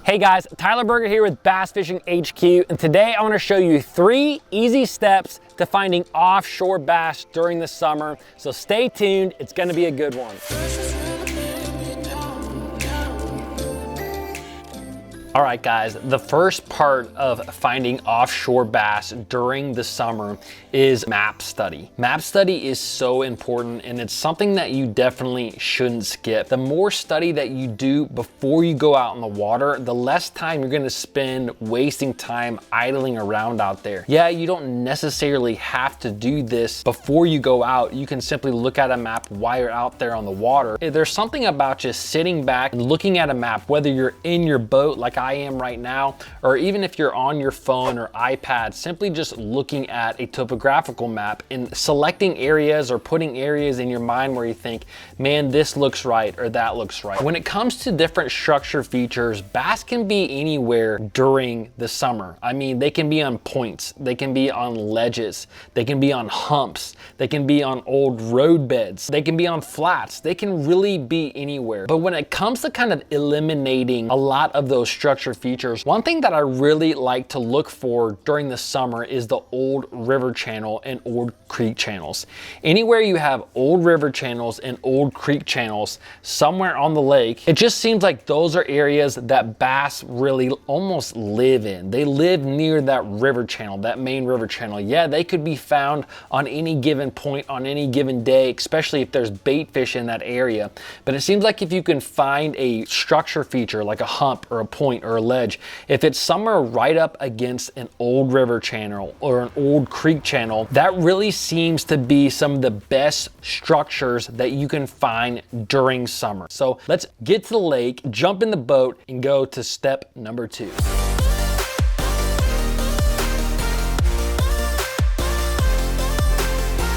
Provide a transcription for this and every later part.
Hey guys, Tyler Berger here with Bass Fishing HQ, and today I want to show you 3 easy steps to finding offshore bass during the summer. So stay tuned, it's going to be a good one. All right guys, the first part of finding offshore bass during the summer is map study. Map study is so important, and it's something that you definitely shouldn't skip. The more study that you do before you go out in the water, the less time you're gonna spend wasting time idling around out there. Yeah, you don't necessarily have to do this before you go out. You can simply look at a map while you're out there on the water. There's something about just sitting back and looking at a map, whether you're in your boat like I am right now, or even if you're on your phone or iPad, simply just looking at a topographical map and selecting areas or putting areas in your mind where you think, man, this looks right or that looks right. When it comes to different structure features, bass can be anywhere during the summer. I mean, they can be on points, they can be on ledges, they can be on humps, they can be on old road beds, they can be on flats, they can really be anywhere. But when it comes to kind of eliminating a lot of those structure features, one thing that I really like to look for during the summer is the old river channel and old creek channels. Anywhere you have old river channels and old creek channels somewhere on the lake, it just seems like those are areas that bass really almost live in. They live near that river channel, that main river channel. Yeah, they could be found on any given point on any given day, especially if there's bait fish in that area. But it seems like if you can find a structure feature like a hump or a point or a ledge, if it's somewhere right up against an old river channel or an old creek channel, that really seems to be some of the best structures that you can find during summer. So let's get to the lake, jump in the boat, and go to step number 2.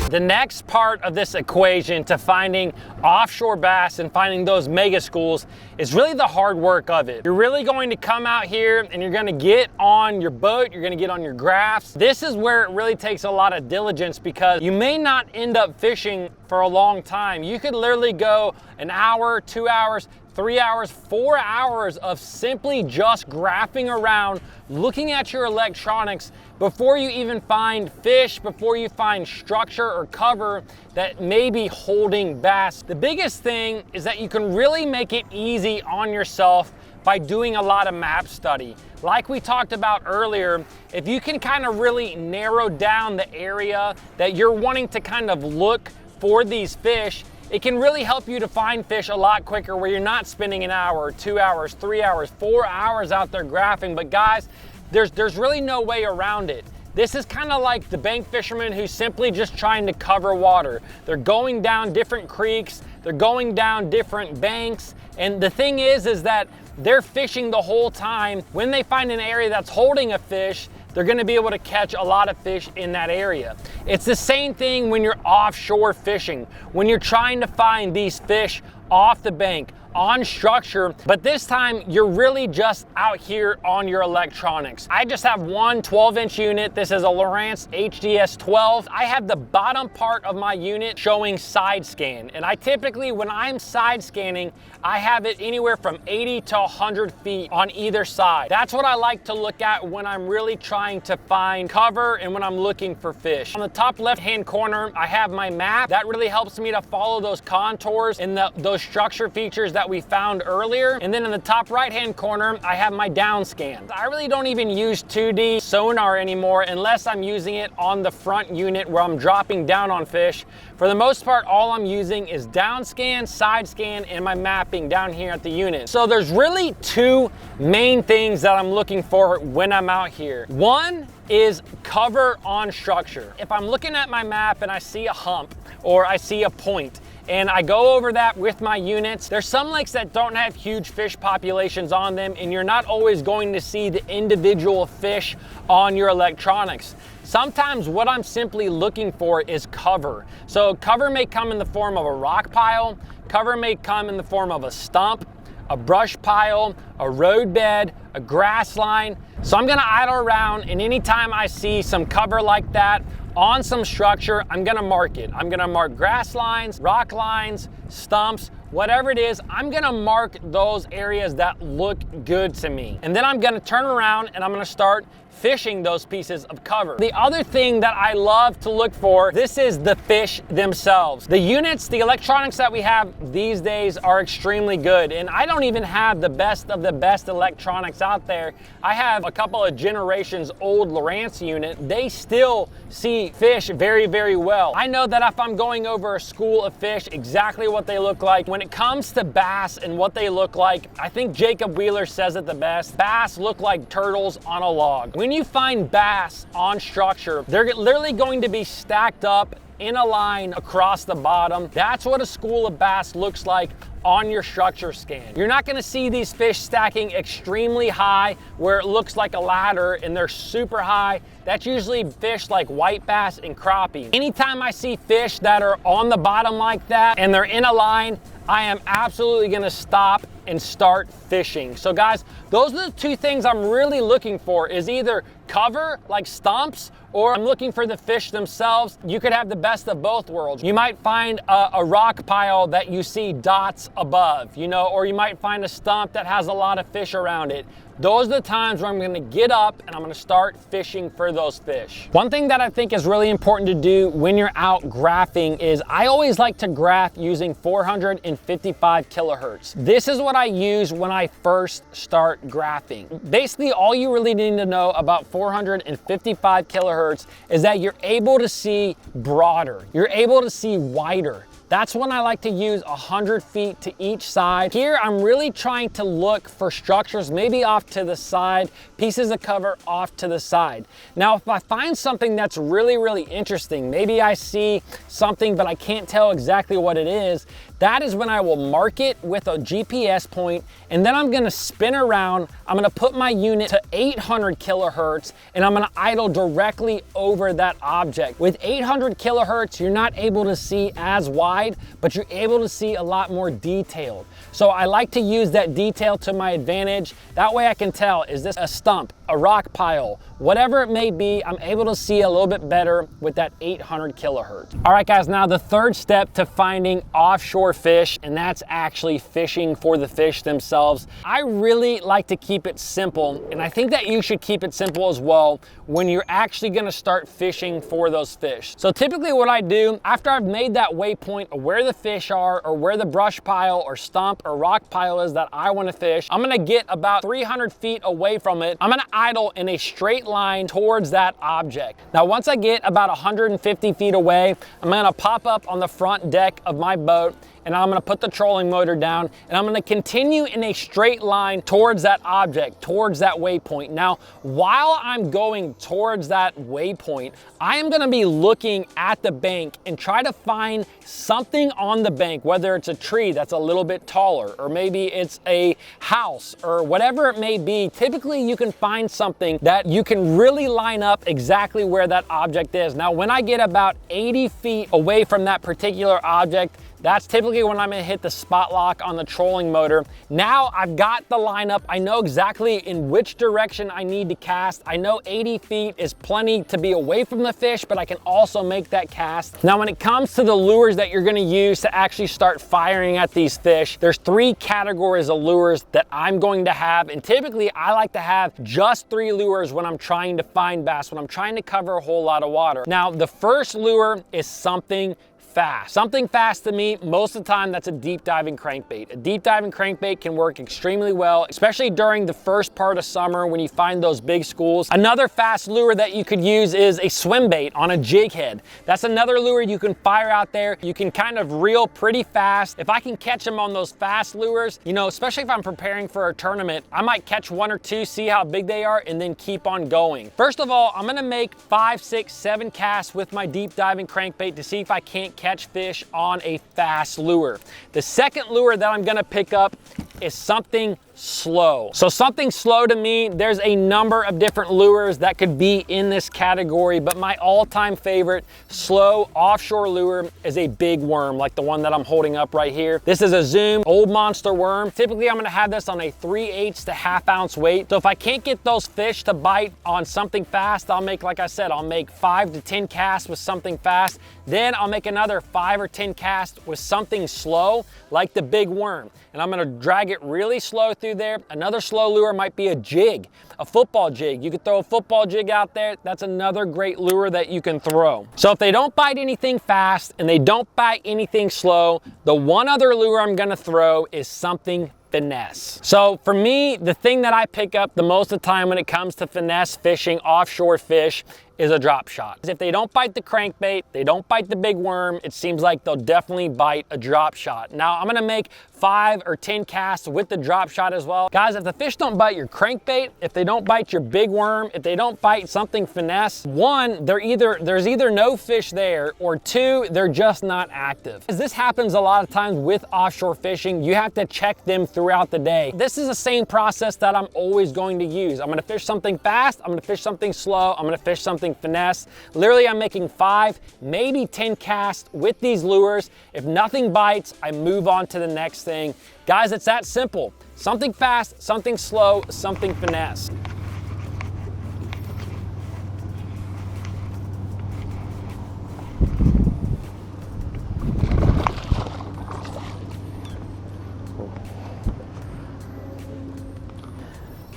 The next part of this equation to finding offshore bass and finding those mega schools is really the hard work of it. You're really going to come out here and you're gonna get on your boat, you're gonna get on your graphs. This is where it really takes a lot of diligence, because you may not end up fishing for a long time. You could literally go an hour, 2 hours, 3 hours, 4 hours of simply just graphing around, looking at your electronics before you even find fish, before you find structure or cover that may be holding bass. The biggest thing is that you can really make it easy on yourself by doing a lot of map study. Like we talked about earlier, if you can kind of really narrow down the area that you're wanting to kind of look for these fish, it can really help you to find fish a lot quicker, where you're not spending an hour, 2 hours, 3 hours, 4 hours out there graphing. But guys, there's really no way around it. This is kind of like the bank fisherman who's simply just trying to cover water. They're going down different creeks, they're going down different banks, and the thing is that they're fishing the whole time. When they find an area that's holding a fish, they're gonna be able to catch a lot of fish in that area. It's the same thing when you're offshore fishing, when you're trying to find these fish off the bank, on structure, but this time you're really just out here on your electronics. I just have one 12-inch unit. This is a Lowrance HDS 12. I have the bottom part of my unit showing side scan, and I typically, when I'm side scanning, I have it anywhere from 80 to 100 feet on either side. That's what I like to look at when I'm really trying to find cover and when I'm looking for fish. On the top left-hand corner, I have my map. That really helps me to follow those contours and those structure features that we found earlier. And then in the top right-hand corner, I have my down scan. I really don't even use 2D sonar anymore unless I'm using it on the front unit where I'm dropping down on fish. For the most part, all I'm using is down scan, side scan, and my mapping down here at the unit. So there's really 2 main things that I'm looking for when I'm out here. One is cover on structure. If I'm looking at my map and I see a hump or I see a point, and I go over that with my units, there's some lakes that don't have huge fish populations on them, and you're not always going to see the individual fish on your electronics. Sometimes what I'm simply looking for is cover. So cover may come in the form of a rock pile, cover may come in the form of a stump, a brush pile, a road bed, a grass line. So I'm gonna idle around, and anytime I see some cover like that on some structure, I'm gonna mark it. I'm gonna mark grass lines, rock lines, stumps, whatever it is, I'm gonna mark those areas that look good to me. And then I'm gonna turn around and I'm gonna start fishing those pieces of cover. The other thing that I love to look for, this is the fish themselves. The units, the electronics that we have these days are extremely good, and I don't even have the best of the best electronics out there. I have a couple of generations old Lowrance unit. They still see fish very, very well. I know that if I'm going over a school of fish, exactly what they look like. When it comes to bass and what they look like, I think Jacob Wheeler says it the best. Bass look like turtles on a log. When you find bass on structure, they're literally going to be stacked up in a line across the bottom. That's what a school of bass looks like on your structure scan. You're not gonna see these fish stacking extremely high where it looks like a ladder and they're super high. That's usually fish like white bass and crappie. Anytime I see fish that are on the bottom like that and they're in a line, I am absolutely gonna stop and start fishing. So guys, those are the two things I'm really looking for, is either cover like stumps, or I'm looking for the fish themselves. You could have the best of both worlds. You might find a rock pile that you see dots above, you know, or you might find a stump that has a lot of fish around it. Those are the times where I'm gonna get up and I'm gonna start fishing for those fish. One thing that I think is really important to do when you're out graphing is I always like to graph using 455 kilohertz. This is what I use when I first start graphing. Basically, all you really need to know about 455 kilohertz is that you're able to see broader. You're able to see wider. That's when I like to use 100 feet to each side. Here, I'm really trying to look for structures, maybe off to the side, pieces of cover off to the side. Now, if I find something that's really, really interesting, maybe I see something, but I can't tell exactly what it is, that is when I will mark it with a GPS point, and then I'm gonna spin around. I'm gonna put my unit to 800 kilohertz, and I'm gonna idle directly over that object. With 800 kilohertz, you're not able to see as wide, but you're able to see a lot more detailed. So I like to use that detail to my advantage. That way I can tell, is this a stump, a rock pile, whatever it may be, I'm able to see a little bit better with that 800 kilohertz. All right guys, now the third step to finding offshore fish, and that's actually fishing for the fish themselves. I really like to keep it simple, and I think that you should keep it simple as well when you're actually gonna start fishing for those fish. So typically what I do, after I've made that waypoint of where the fish are or where the brush pile or stump or rock pile is that I wanna fish, I'm gonna get about 300 feet away from it. I'm gonna idle in a straight line towards that object. Now, once I get about 150 feet away, I'm gonna pop up on the front deck of my boat, and I'm gonna put the trolling motor down, and I'm gonna continue in a straight line towards that object, towards that waypoint. Now, while I'm going towards that waypoint, I am gonna be looking at the bank and try to find something on the bank, whether it's a tree that's a little bit taller, or maybe it's a house, or whatever it may be. Typically, you can find something that you can really line up exactly where that object is. Now, when I get about 80 feet away from that particular object, that's typically when I'm gonna hit the spot lock on the trolling motor. Now I've got the lineup. I know exactly in which direction I need to cast. I know 80 feet is plenty to be away from the fish, but I can also make that cast. Now, when it comes to the lures that you're gonna use to actually start firing at these fish, there's 3 categories of lures that I'm going to have. And typically I like to have just 3 lures when I'm trying to find bass, when I'm trying to cover a whole lot of water. Now, the first lure is something fast. Something fast to me, most of the time, that's a deep diving crankbait. A deep diving crankbait can work extremely well, especially during the first part of summer when you find those big schools. Another fast lure that you could use is a swim bait on a jig head. That's another lure you can fire out there. You can kind of reel pretty fast. If I can catch them on those fast lures, you know, especially if I'm preparing for a tournament, I might catch 1 or 2, see how big they are, and then keep on going. First of all, I'm gonna make 5, 6, 7 casts with my deep diving crankbait to see if I can't catch fish on a fast lure. The second lure that I'm gonna pick up is something slow. So something slow to me, there's a number of different lures that could be in this category, but my all-time favorite slow offshore lure is a big worm, like the one that I'm holding up right here. This is a Zoom old monster worm. Typically, I'm gonna have this on a 3/8 to ½ ounce weight. So if I can't get those fish to bite on something fast, I'll make, like I said, I'll make 5 to 10 casts with something fast. Then I'll make another 5 or 10 casts with something slow, like the big worm. And I'm gonna drag it really slow through there. Another slow lure might be a jig, a football jig. You could throw a football jig out there. That's another great lure that you can throw. So if they don't bite anything fast and they don't bite anything slow, the one other lure I'm gonna throw is something finesse. So for me, the thing that I pick up the most of the time when it comes to finesse fishing offshore fish is a drop shot. If they don't bite the crankbait, they don't bite the big worm, it seems like they'll definitely bite a drop shot. Now I'm gonna make 5 or 10 casts with the drop shot as well. Guys, if the fish don't bite your crankbait, if they don't bite your big worm, if they don't bite something finesse, one, there's either no fish there, or two, they're just not active. As this happens a lot of times with offshore fishing, you have to check them throughout the day. This is the same process that I'm always going to use. I'm gonna fish something fast, I'm gonna fish something slow, I'm gonna fish something finesse. Literally, I'm making 5, maybe 10 casts with these lures. If nothing bites, I move on to the next thing. Guys, it's that simple. Something fast, something slow, something finesse.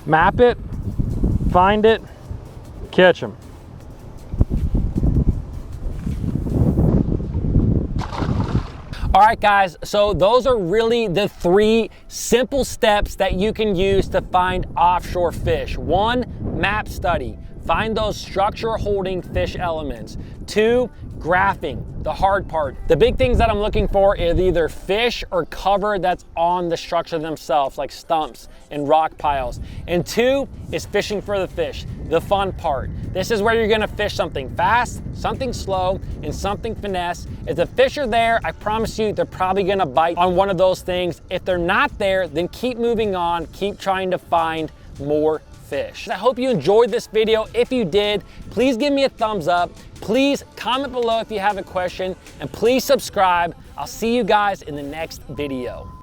Map it, find it, catch them. All right, guys, so those are really the 3 simple steps that you can use to find offshore fish. 1, map study. Find those structure holding fish elements. 2, graphing, the hard part. The big things that I'm looking for is either fish or cover that's on the structure themselves, like stumps and rock piles. And 2 is fishing for the fish, the fun part. This is where you're gonna fish something fast, something slow, and something finesse. If the fish are there, I promise you they're probably gonna bite on one of those things. If they're not there, then keep moving on, keep trying to find more fish. I hope you enjoyed this video. If you did, please give me a thumbs up. Please comment below if you have a question, and please subscribe. I'll see you guys in the next video.